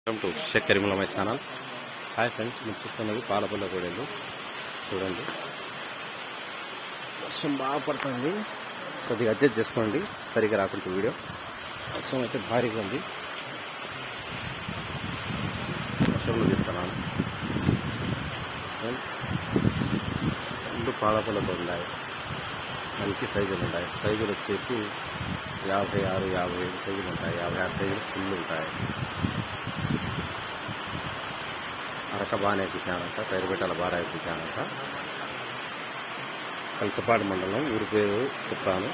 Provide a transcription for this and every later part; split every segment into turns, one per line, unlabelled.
Welcome to Shaik Karimulla my channel. Hi friends, మీరు చూస్తున్నది పాలపల్ల కోడేళ్ళు. చూడండి, వర్షం బాగా పడుతుంది. కొద్దిగా అడ్జస్ట్ చేసుకోండి, సరిగ్గా రాకుండా వీడియో. వర్షం అయితే భారీగా ఉంది. వర్షంలో తీస్తున్నాను ఫ్రెండ్స్. రెండు పాలపల్లలు ఉన్నాయి, మంచి సైజులు ఉంటాయి. సైజులు వచ్చేసి 56, 57 సైజులు ఉంటాయి. 56 సైజులు ఫుల్ ఉంటాయి. అరక బాగానే ఎక్కించానంట, టైర్బెట్టాల బాగా ఎక్కించానంట. కలసపాడు మండలం, ఊరి పేరు చెప్తాను.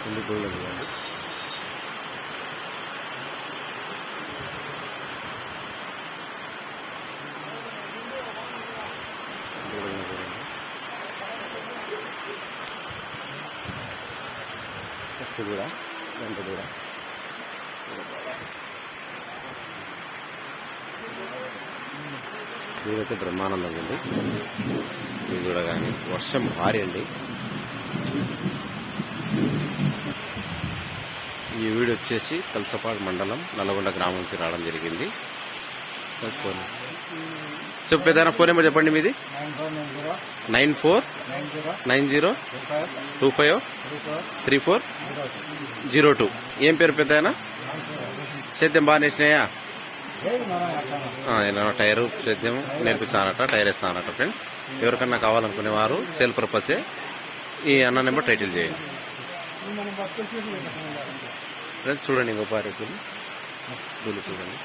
ఇల్లు గుళ్ళు చూడండి. ఫస్ట్ కూడా ఎంత దూరం ఇదైతే బ్రహ్మానందం ఉంది. ఇది కూడా కానీ వర్షం భారీ అండి. ఈ వీడియో వచ్చేసి కలసపాడు మండలం నల్లగొండ గ్రామం నుంచి రావడం జరిగింది. చెప్పేదైనా ఫోన్ నెంబర్ చెప్పండి. మీది 9490253402. ఏం పేరు పెద్దయినా? సేద్యం బాగా నేర్చినాయా? టైరు సేద్యం నేర్పిస్తానట, టైర్ వేస్తానట. ఫ్రెండ్స్, ఎవరికన్నా కావాలనుకునేవారు సేల్ పర్పసే ఈ అన్న నెంబర్ టైటిల్ చేయండి. ఫ్రెండ్స్ చూడండి, ఇంకో పారెక్కులు దూలు చూడండి.